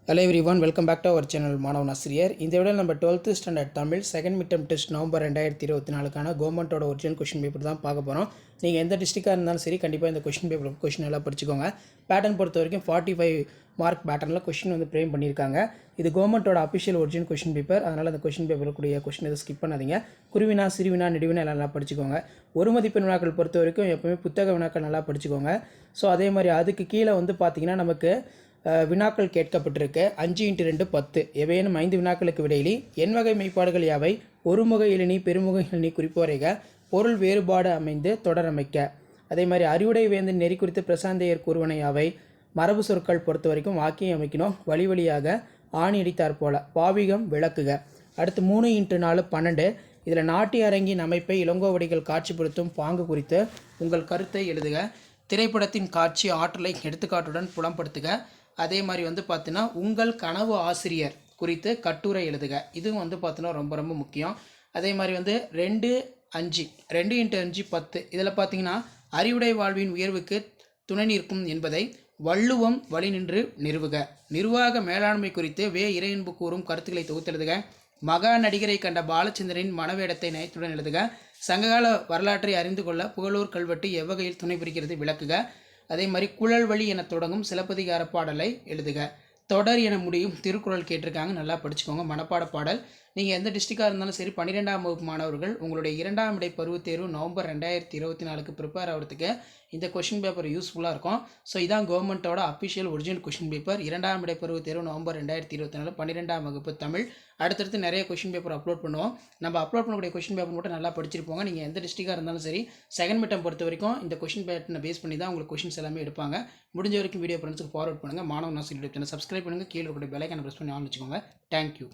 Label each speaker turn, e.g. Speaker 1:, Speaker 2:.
Speaker 1: Hello everyone, welcome back to our channel மாணவன் ஆசிரியர். இந்த வீடியோவில் நம்ம 12th standard Tamil second mid term test November 2024க்கான கவர்மெண்ட்டோட ஒரிஜினல் கொஷின் பேப்பர் தான் பார்க்க போகிறோம். நீங்கள் எந்த டிஸ்ட்ரிக்டாக இருந்தாலும் சரி கண்டிப்பாக இந்த கொஷின் பேப்பர் கொஷின் எல்லாம் படிச்சுக்கோங்க. பேட்டர்ன் பொறுத்த வரைக்கும் 45 மார்க் பேட்டர்னில் கொஷின் வந்து ஃப்ரேம் பண்ணியிருக்காங்க. இது கவர்மெண்ட்டோட அஃபிஷியல் ஒரிஜினல் கொஷின் பேப்பர். அதனால் அந்த கொஷின் பேப்பர் கூடிய கொஷின் எதுவும் ஸ்கிப் பண்ணாதீங்க. குருவினா சிறுவினா நெடுவினா எல்லாம் நல்லா படிச்சுக்கோங்க. ஒரு மதிப்பெண் வினாக்கள் பொறுத்த வரைக்கும் எப்போவுமே புத்தக வினாக்கள் நல்லா படிச்சுக்கோங்க. ஸோ அதே மாதிரி அதுக்கு கீழே வந்து பார்த்திங்கன்னா நமக்கு வினாக்கள் கேட்கப்பட்டிருக்கு. 5x2 10 எவையேனும் 5 வினாக்களுக்கு விடையிலி எண் வகை மெய்ப்பாடுகள் யாவை, ஒருமுக இழினி பெருமுக இழினி குறிப்போரைக, பொருள் வேறுபாடு அமைந்து தொடரமைக்க. அதே மாதிரி அறிவுடை வேந்தன் நெறி குறித்து பிரசாந்தையர் கூறுவன யாவை, மரபு சொற்கள் பொறுத்த வரைக்கும் வாக்கியம் அமைக்கணும். வழி வழியாக ஆணி அடித்தார் போல, பாவிகம் விளக்குக. அடுத்து 3x4 12 இதில் நாட்டிய அரங்கின் அமைப்பை இளங்கோவடிகள் காட்சிப்படுத்தும் பாங்கு குறித்து உங்கள் கருத்தை எழுதுக. திரைப்படத்தின் காட்சி ஆற்றலை எடுத்துக்காட்டுடன் புலம்படுத்துக. அதே மாதிரி வந்து பார்த்தீங்கன்னா உங்கள் கனவு ஆசிரியர் குறித்து கட்டுரை எழுதுக. இதுவும் வந்து பார்த்தீங்கன்னா ரொம்ப ரொம்ப முக்கியம். அதே மாதிரி வந்து 2x5 10 இதில் பார்த்தீங்கன்னா அறிவுடை வாழ்வின் உயர்வுக்கு துணை நிற்கும் என்பதை வள்ளுவம் வழி நின்று நிறுவுக. நிர்வாக மேலாண்மை குறித்து இறையன்பு கூறும் கருத்துக்களை தொகுத்தெழுதுக. மகா நடிகரை கண்ட பாலச்சந்திரனின் மனவேடத்தை நயத்துடன் எழுதுக. சங்ககால வரலாற்றை அறிந்து கொள்ள புகழூர் கல்வெட்டு எவ்வகையில் துணை புரிகிறது விளக்குக. அதே மாதிரி குழல் வழி என தொடங்கும் சிலப்பதிகார பாடலை எழுதுக. தொடர் என முடியும் திருக்குறள் கேட்டிருக்காங்க, நல்லா படிச்சுக்கோங்க. மனப்பாட பாடல். நீங்கள் எந்த டிஸ்ட்ரிக்டாக இருந்தாலும் சரி 12ஆம் வகுப்பு மாணவர்கள் உங்களுடைய 2ஆம் இடை பருவத் தேர்வு நவம்பர் 2024க்கு ப்ரிப்பேர் ஆகிறதுக்கு இந்த கொஷின் பேப்பர் யூஸ்ஃபுல்லாக இருக்கும். ஸோ இதான் கவர்மெண்ட்டோட அஃபிஷியல் ஒரிஜினல் கொஷின் பேப்பர். 2ஆம் இடை பருவத் தேர்வு நவம்பர் 2024 12ஆம் வகுப்பு தமிழ். அடுத்தடுத்து நிறைய கொஷின் பேப்பர் அப்லோட் பண்ணுவோம். நம்ம அப்லோட் பண்ணக்கூடிய கொஷின் பேப்பர் மட்டும் நல்லா படிச்சிருப்போங்க. நீங்கள் எந்த டிஸ்ட்ரிக்டாக இருந்தாலும் சரி செகண்ட் மிட் டெர்ம் பொறுத்த வரைக்கும் இந்த கொஷின் பேட்டர்னை பேஸ் பண்ணி தான் உங்களுக்கு கொஷின்ஸ் எல்லாமே எடுப்பாங்க. முடிஞ்ச வரைக்கும் வீடியோ ஃப்ரெண்ட்ஸுக்கு ஃபார்வர்ட் பண்ணுங்கள். மாணவன் ஆசிரியர் சேனல் சப்ஸ்கிரைப் பண்ணுங்கள். கீழே இருக்கக்கூடிய பெல் ஐகானை ப்ரெஸ் பண்ணி ஆன் வச்சுக்கோங்க. தேங்க்யூ.